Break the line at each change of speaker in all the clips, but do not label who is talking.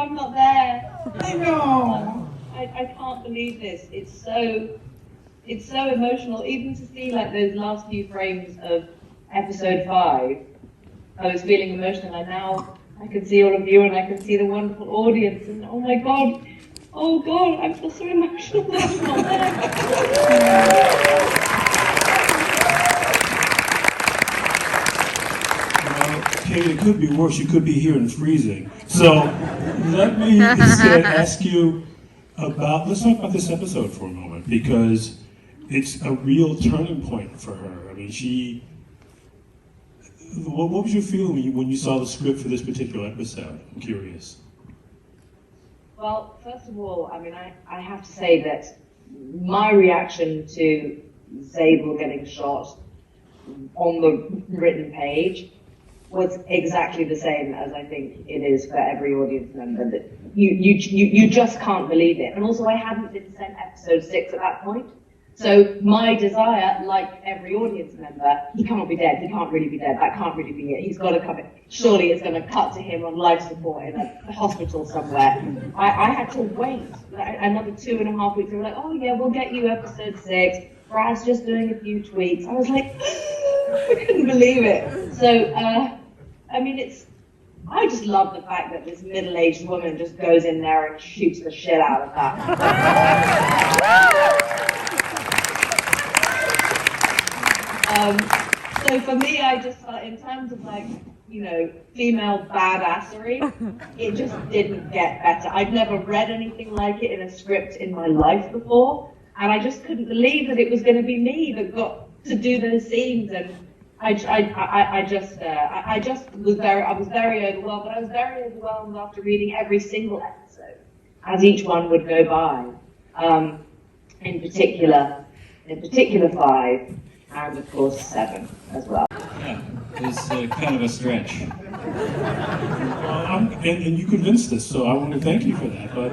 I'm not there.
I know.
I can't believe this. It's so emotional. Even to see like those last few frames of episode 5, I was feeling emotional, and now I can see all of you and I can see the wonderful audience, and oh God, I feel so emotional. That's not there.
Kate, it could be worse. You could be here and freezing. So let me instead ask you let's talk about this episode for a moment, because it's a real turning point for her. I mean, what was your feeling when you saw the script for this particular episode? I'm curious.
Well, first of all, I mean, I have to say that my reaction to Zabel getting shot on the written page was exactly the same as I think it is for every audience member. That you just can't believe it. And also, I hadn't been sent episode 6 at that point. So my desire, like every audience member, he can't be dead. He can't really be dead. That can't really be it. He's got to come in. Surely it's going to cut to him on life support in a hospital somewhere. I had to wait another 2.5 weeks. They were like, oh yeah, we'll get you episode 6. Brad's just doing a few tweaks. I was like, I couldn't believe it. So, I mean, I just love the fact that this middle-aged woman just goes in there and shoots the shit out of that. So for me, I just felt, in terms of like, you know, female badassery, it just didn't get better. I'd never read anything like it in a script in my life before, and I just couldn't believe that it was going to be me that got to do those scenes. And I was very overwhelmed, but I was very overwhelmed after reading every single episode as each one would go by. In particular 5, and of course 7 as well.
Yeah, it was kind of a stretch.
And you convinced us, so I want to thank you for that. But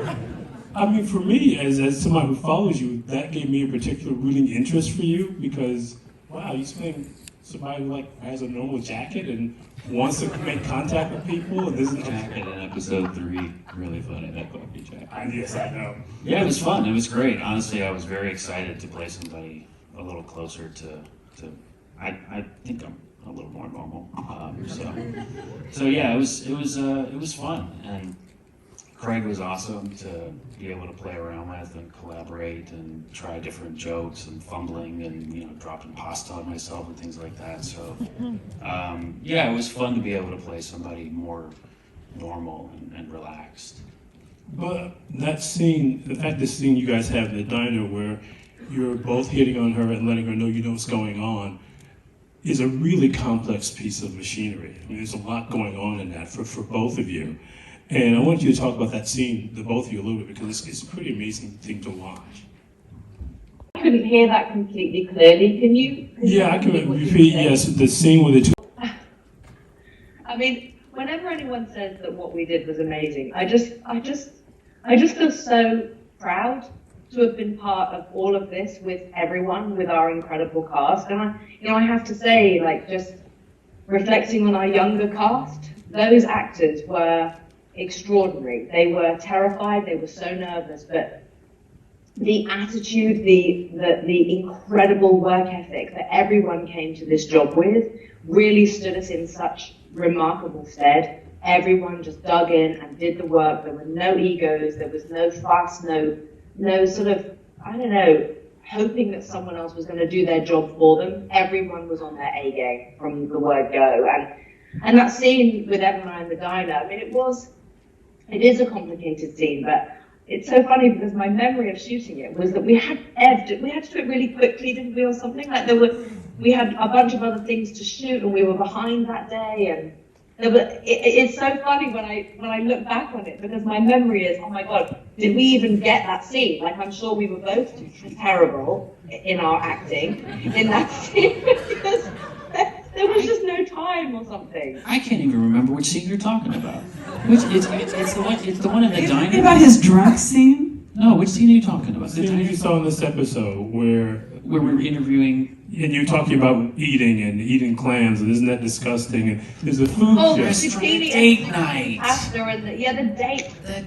I mean, for me, as somebody who follows you, that gave me a particular rooting interest for you, because wow, you spend somebody who like has a normal jacket and wants to make contact with people, and this is
Jacket in episode 3, really funny, that coffee jacket.
Yes, I know.
Yeah, it was fun. It was great. Honestly, I was very excited to play somebody a little closer to I think I'm a little more normal. So yeah, it was fun, and Craig was awesome to be able to play around with and collaborate and try different jokes and fumbling and dropping pasta on myself and things like that. So yeah, it was fun to be able to play somebody more normal and relaxed.
But that scene, the fact this scene you guys have in the diner where you're both hitting on her and letting her know you know what's going on, is a really complex piece of machinery. I mean, there's a lot going on in that for both of you. And I want you to talk about that scene, the both of you, a little bit, because it's a pretty amazing thing to watch.
I couldn't hear that completely clearly. Can you?
Yeah, I can repeat, yes, the scene with the two.
I mean, whenever anyone says that what we did was amazing, I just feel so proud to have been part of all of this with everyone, with our incredible cast. And I have to say, like, just reflecting on our younger cast, those actors were extraordinary. They were terrified, they were so nervous, but the attitude, the incredible work ethic that everyone came to this job with really stood us in such remarkable stead. Everyone just dug in and did the work. There were no egos, there was no fuss, no sort of, I don't know, hoping that someone else was going to do their job for them. Everyone was on their A game from the word go. And that scene with Evan and I in the diner, I mean, it is a complicated scene, but it's so funny because my memory of shooting it was that we had to do it really quickly, didn't we, or something? Like we had a bunch of other things to shoot, and we were behind that day, and it's so funny when I look back on it, because my memory is, oh my God, did we even get that scene? Like, I'm sure we were both terrible in our acting in that scene because there was just no time or something.
I can't even remember which scene you're talking about. It's the one in the diner.
About his drunk scene?
No, which scene are you talking about?
The scene you saw in this episode where
we were interviewing.
And you're talking about eating clams, and isn't that disgusting? And there's a food
Oh,
show.
the zucchini
Date night.
pasta and the date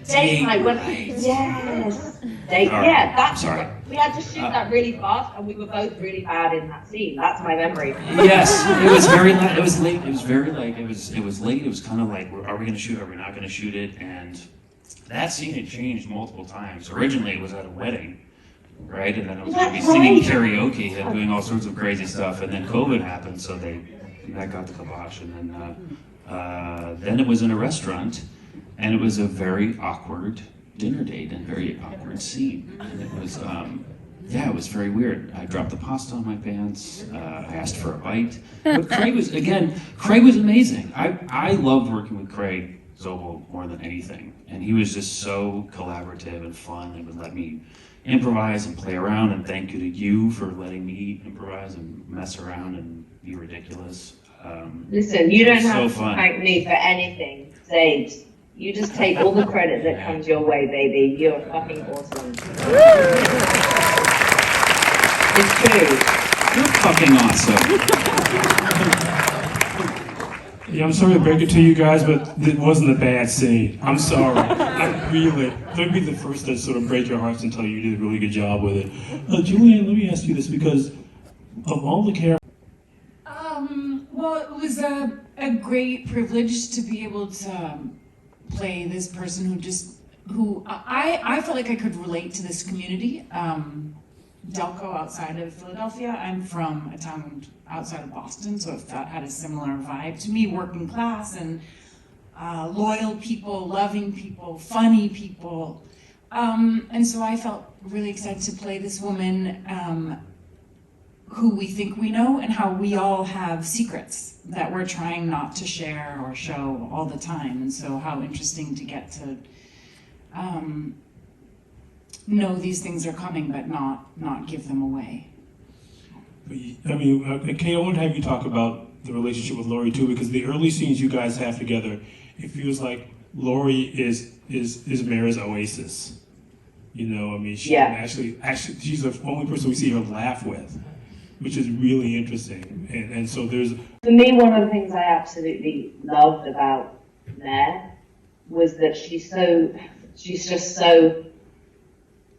Date
night.
night.
Yes,
Sorry.
yeah, that's
Sorry.
what we had to shoot that really fast, and we were both really bad in that scene. That's my memory.
Yes, it was very late. It was late. It was very like it was late. It was kind of like, are we going to shoot? Are we not going to shoot it? And that scene had changed multiple times. Originally, it was at a wedding, right? And then I was going to be singing karaoke and doing all sorts of crazy stuff. And then COVID happened, so that got the kibosh. And then it was in a restaurant, and it was a very awkward dinner date and very awkward scene. And it was, it was very weird. I dropped the pasta on my pants. I asked for a bite. But Craig was amazing. I loved working with Craig Zobel more than anything. And he was just so collaborative and fun and would let me improvise and play around. And thank you to you for letting me improvise and mess around and be ridiculous.
Listen, you don't
so
have to
fun.
thank me for anything, Zabes. You just take all the credit that comes your way, baby. You're fucking awesome. It's true.
You're fucking awesome.
Yeah, I'm sorry to break it to you guys, but it wasn't a bad scene. I'm sorry. Don't be the first to sort of break your hearts and tell you did a really good job with it. Julian, let me ask you this, because of all the characters.
Well, it was a great privilege to be able to play this person who I felt like I could relate to this community. Delco, outside of Philadelphia. I'm from a town outside of Boston, so if that had a similar vibe to me, working class and loyal people, loving people, funny people. And so I felt really excited to play this woman who we think we know and how we all have secrets that we're trying not to share or show all the time. And so how interesting to get to know these things are coming, but not give them away.
I mean, Kay, I want to have you talk about the relationship with Laurie too, because the early scenes you guys have together, it feels like Laurie is Mare's oasis. You know, I mean, actually, she's the only person we see her laugh with, which is really interesting. And so there's.
For me, one of the things I absolutely loved about Mare was that she's just so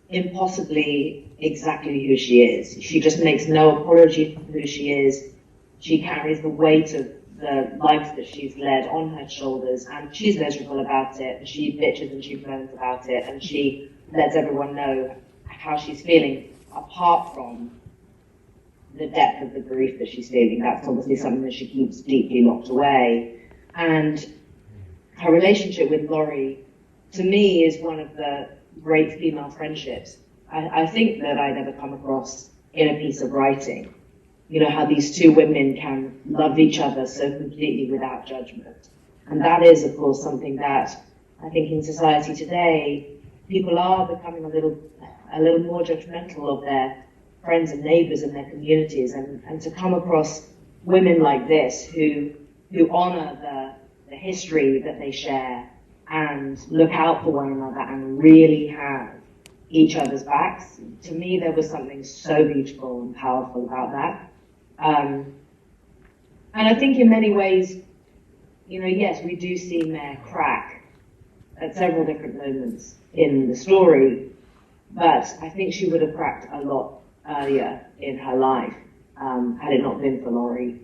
impossibly exactly who she is. She just makes no apology for who she is. She carries the weight of the life that she's led on her shoulders, and she's miserable about it, and she bitches and she moans about it, and she lets everyone know how she's feeling, apart from the depth of the grief that she's feeling. That's obviously something that she keeps deeply locked away. And her relationship with Laurie, to me, is one of the great female friendships I think that I'd ever come across in a piece of writing. You know, how these two women can love each other so completely without judgment. And that is, of course, something that I think in society today, people are becoming a little more judgmental of their friends and neighbors and their communities. And to come across women like this who honor the history that they share and look out for one another and really have each other's backs. To me, there was something so beautiful and powerful about that. And I think in many ways, you know, yes, we do see Mare crack at several different moments in the story, but I think she would have cracked a lot earlier in her life, had it not been for Laurie.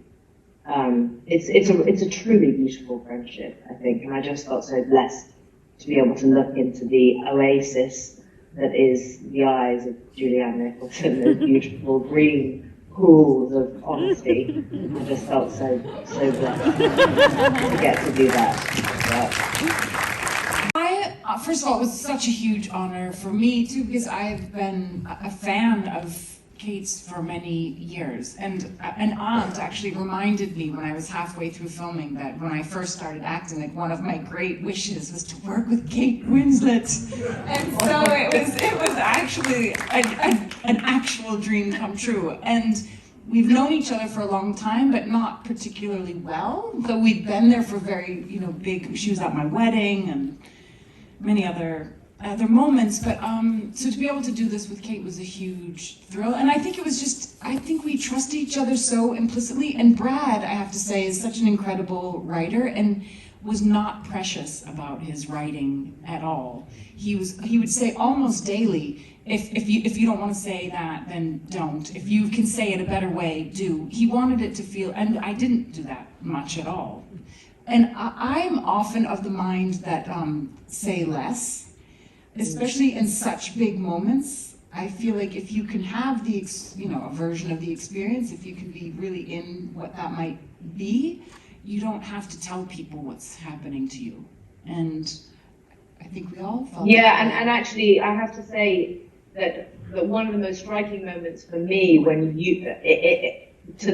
It's a truly beautiful friendship, I think, and I just felt so blessed to be able to look into the oasis that is the eyes of Julianne Nicholson, those beautiful green pools of honesty. I just felt so blessed to get to do that.
First of all, it was such a huge honor for me too, because I've been a fan of Kate's for many years, and an aunt actually reminded me when I was halfway through filming that when I first started acting, like one of my great wishes was to work with Kate Winslet, and so it was actually an actual dream come true. And we've known each other for a long time, but not particularly well. Though we'd been there for very, big. She was at my wedding and many other other moments, but so to be able to do this with Kate was a huge thrill, and I think it was just, I think we trust each other so implicitly, and Brad, I have to say, is such an incredible writer, and was not precious about his writing at all. He would say almost daily, if you don't want to say that, then don't. If you can say it a better way, do. He wanted it to feel, and I didn't do that much at all. And I'm often of the mind that say less, especially in such big moments. I feel like if you can have the, a version of the experience, if you can be really in what that might be, you don't have to tell people what's happening to you. And I think we all felt
yeah, and actually, I have to say that one of the most striking moments for me when you to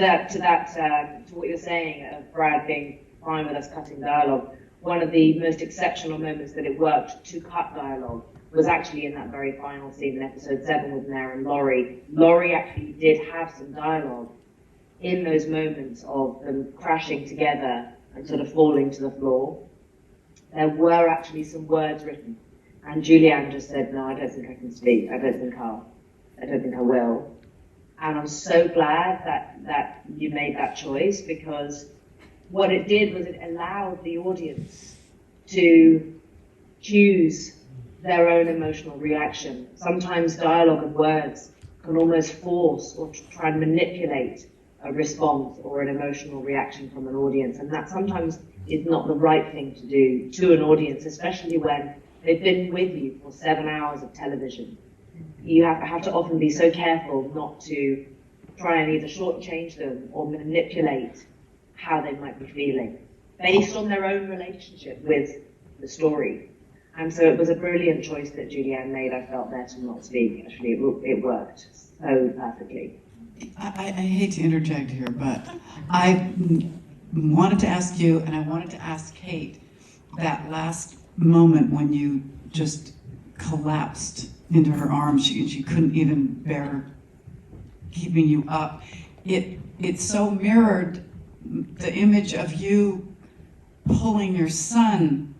what you're saying of Brad being fine with us cutting dialogue, one of the most exceptional moments that it worked to cut dialogue was actually in that very final scene in episode 7 with Mare and Laurie. Laurie actually did have some dialogue in those moments of them crashing together and sort of falling to the floor. There were actually some words written, and Julianne just said, "No, I don't think I can speak. I don't think I will." And I'm so glad that you made that choice, because what it did was it allowed the audience to choose their own emotional reaction. Sometimes dialogue and words can almost force or try and manipulate a response or an emotional reaction from an audience, and that sometimes is not the right thing to do to an audience, especially when they've been with you for 7 hours of television. You have to often be so careful not to try and either shortchange them or manipulate how they might be feeling based on their own relationship with the story. And so it was a brilliant choice that Julianne made, I felt, there to not speak. Actually, it worked so perfectly.
I hate to interject here, but I wanted to ask you, and I wanted to ask Kate, that last moment when you just collapsed into her arms, she couldn't even bear keeping you up. It so mirrored the image of you pulling your son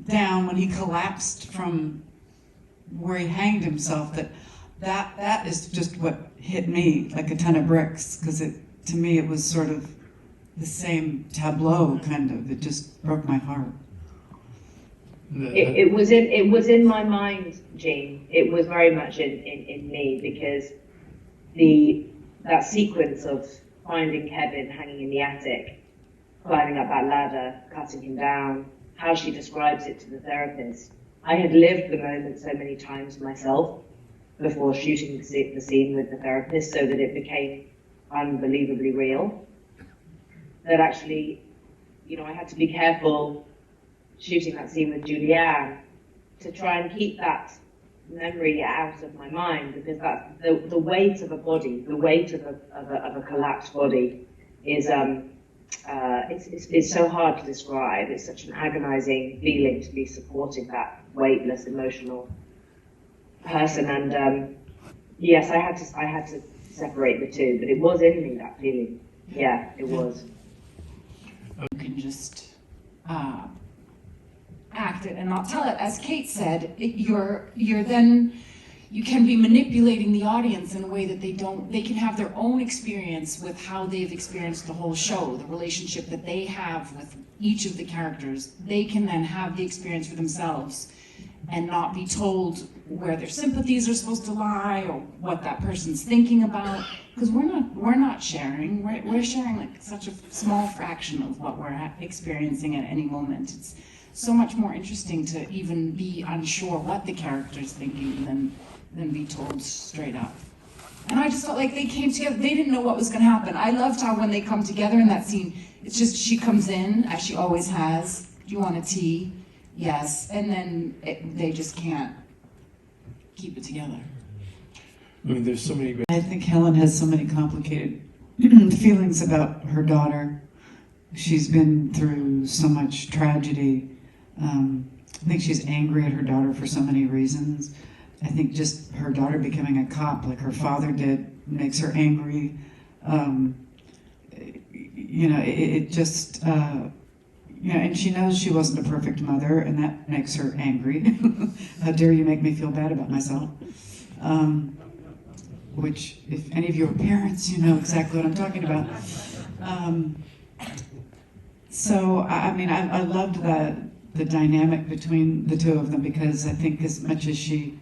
down when he collapsed from where he hanged himself. That is just what hit me like a ton of bricks, because to me it was sort of the same tableau, kind of. It just broke my heart.
It was in my mind, Jean. It was very much in me, because that sequence of finding Kevin hanging in the attic, climbing up that ladder, cutting him down, how she describes it to the therapist. I had lived the moment so many times myself before shooting the scene with the therapist, so that it became unbelievably real. That actually, I had to be careful shooting that scene with Julianne to try and keep that memory out of my mind, because that's the weight of a body, the weight of a collapsed body is it's so hard to describe. It's such an agonizing feeling to be supporting that weightless, emotional person. And yes, I had to separate the two, but it was in me, that feeling. Yeah, it was.
You can just act it and not tell it. As Kate said, you're then, you can be manipulating the audience in a way that they can have their own experience with how they've experienced the whole show, the relationship that they have with each of the characters. They can then have the experience for themselves and not be told where their sympathies are supposed to lie or what that person's thinking about, because we're not sharing. We're sharing like such a small fraction of what we're experiencing at any moment. It's so much more interesting to even be unsure what the character's thinking than be told straight up. And I just felt like they came together. They didn't know what was going to happen. I loved how when they come together in that scene, it's just she comes in, as she always has. Do you want a tea? Yes. And then they just can't keep it together.
I mean, there's so many great.
I think Helen has so many complicated feelings about her daughter. She's been through so much tragedy. I think she's angry at her daughter for so many reasons. I think just her daughter becoming a cop like her father did makes her angry. It just, and she knows she wasn't a perfect mother, and that makes her angry. How dare you make me feel bad about myself? Which, if any of you are parents, you know exactly what I'm talking about. So, I loved the dynamic between the two of them, because I think as much as she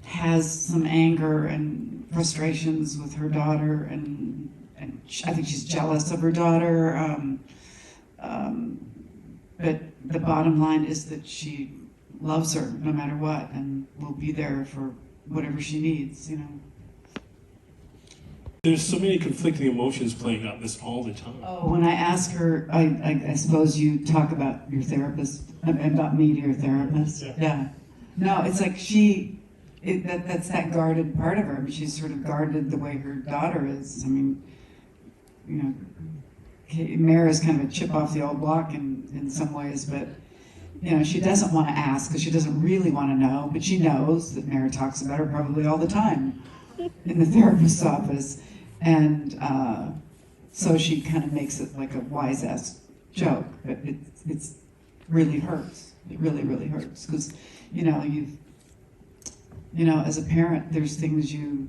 has some anger and frustrations with her daughter, and I think she's jealous of her daughter, but the bottom line is that she loves her no matter what, and will be there for whatever she needs,
There's so many conflicting emotions playing out this all the time.
Oh, when I ask her, I suppose you talk about your therapist, about me to your therapist. Yeah. No, it's like that's that guarded part of her. I mean, she's sort of guarded the way her daughter is. I mean, Mare is kind of a chip off the old block in some ways, but she doesn't want to ask because she doesn't really want to know, but she knows that Mare talks about her probably all the time in the therapist's office. And so she kind of makes it like a wise-ass joke, but it really hurts. It really, really hurts because, as a parent, there's things you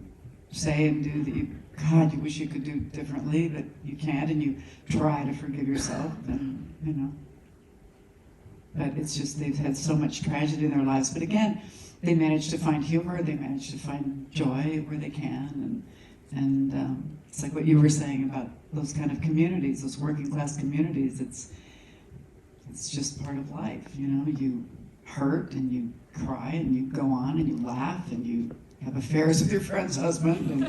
say and do that you wish you could do differently, but you can't, and you try to forgive yourself, and, but it's just they've had so much tragedy in their lives. But again, they manage to find humor, they manage to find joy where they can, and it's like what you were saying about those kind of communities, those working class communities. It's just part of life, You hurt and you cry and you go on and you laugh and you have affairs with your friend's husband,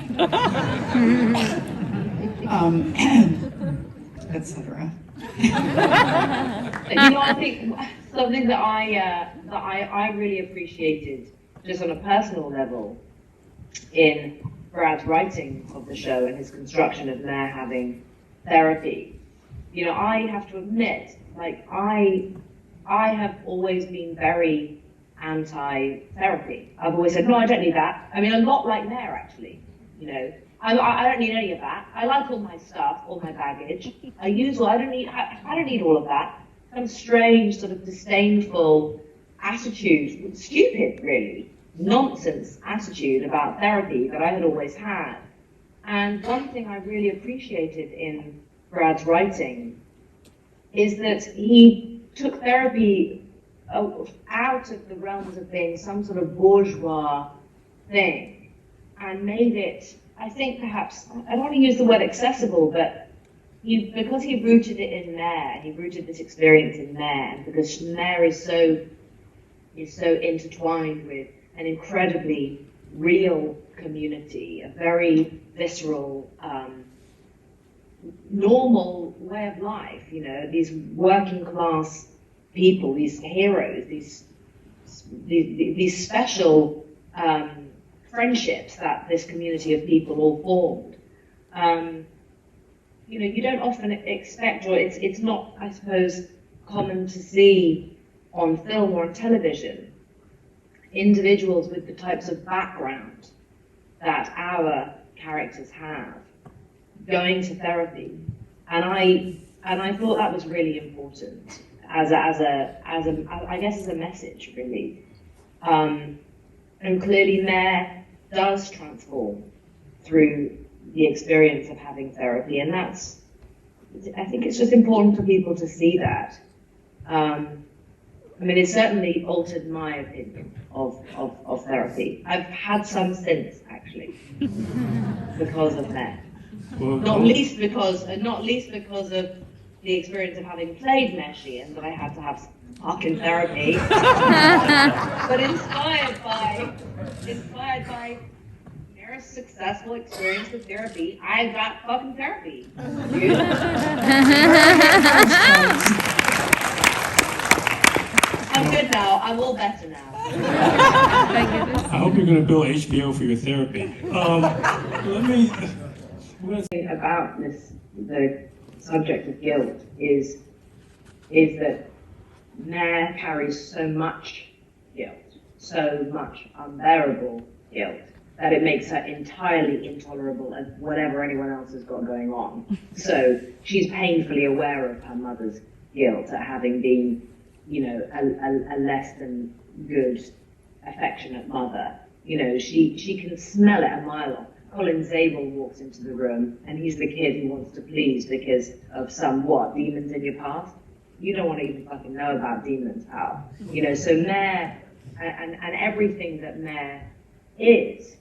etc.
I think something that I really appreciated, just on a personal level, in Brad's writing of the show and his construction of Mare having therapy. I have to admit, I have always been very anti-therapy. I've always said, no, I don't need that. I mean, a lot like Mare, actually. I don't need any of that. I like all my stuff, all my baggage. I don't need all of that. Some strange, sort of disdainful attitude, stupid, really, nonsense attitude about therapy that I had always had. And one thing I really appreciated in Brad's writing is that he took therapy out of the realms of being some sort of bourgeois thing and made it, I think perhaps, I don't want to use the word accessible, but because he rooted it in Mare, he rooted this experience in Mare, and because Mare is so intertwined with an incredibly real community, a very visceral, normal way of life, these working class people, these heroes, these special friendships that this community of people all formed. You don't often expect, or it's not, I suppose, common to see on film or on television individuals with the types of background that our characters have going to therapy, and I thought that was really important as a message, really. And clearly, Mare does transform through the experience of having therapy, and I think it's just important for people to see that. It certainly altered my opinion of therapy. I've had some since, actually, because of Mare.
Well,
Not least because of the experience of having played Meshi, and that I had to have fucking therapy. But inspired by Mare's successful experience with therapy, I got fucking therapy. I'm good now. I'm all better now.
I hope you're going to bill HBO for your therapy.
About the subject of guilt is that Mare carries so much guilt, so much unbearable guilt, that it makes her entirely intolerable of whatever anyone else has got going on. So she's painfully aware of her mother's guilt at having been, a less than good, affectionate mother. She can smell it a mile off. Colin Zabel walks into the room, and he's the kid who wants to please because of some demons in your past. You don't want to even fucking know about demons, pal. So Mare and everything that Mare is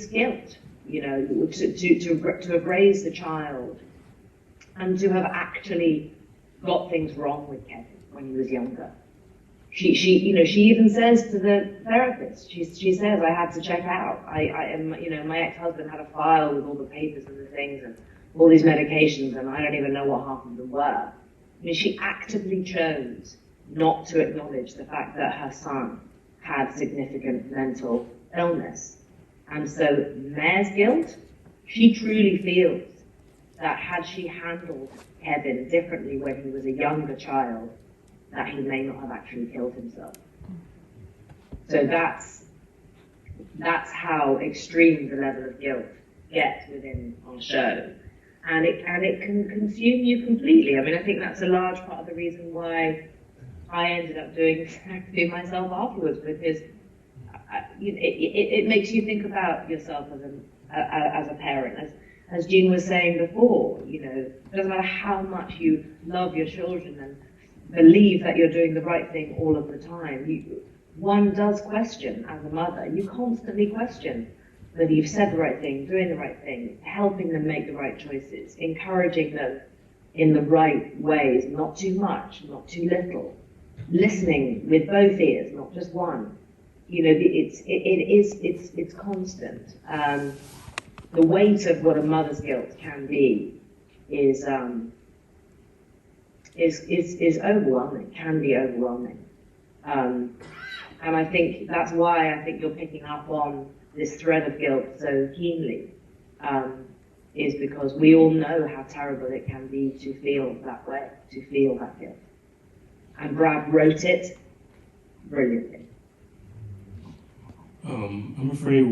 guilt. To have raised a child and to have actually got things wrong with Kevin when he was younger. She even says to the therapist, she says, I had to check out. My ex-husband had a file with all the papers and the things and all these medications, and I don't even know what half of them were. She actively chose not to acknowledge the fact that her son had significant mental illness. And so Mare's guilt, she truly feels that had she handled Kevin differently when he was a younger child, that he may not have actually killed himself. So that's how extreme the level of guilt gets within our show. And it can consume you completely. I think that's a large part of the reason why I ended up doing therapy myself afterwards, because it makes you think about yourself as a parent. As Jean was saying before, it doesn't matter how much you love your children and believe that you're doing the right thing all of the time. One does question as a mother. You constantly question whether you've said the right thing, doing the right thing, helping them make the right choices, encouraging them in the right ways, not too much, not too little, listening with both ears, not just one. It's constant. The weight of what a mother's guilt can be is overwhelming, can be overwhelming. And I think that's why I think you're picking up on this thread of guilt so keenly, is because we all know how terrible it can be to feel that way, to feel that guilt. And Brad wrote it brilliantly.
I'm afraid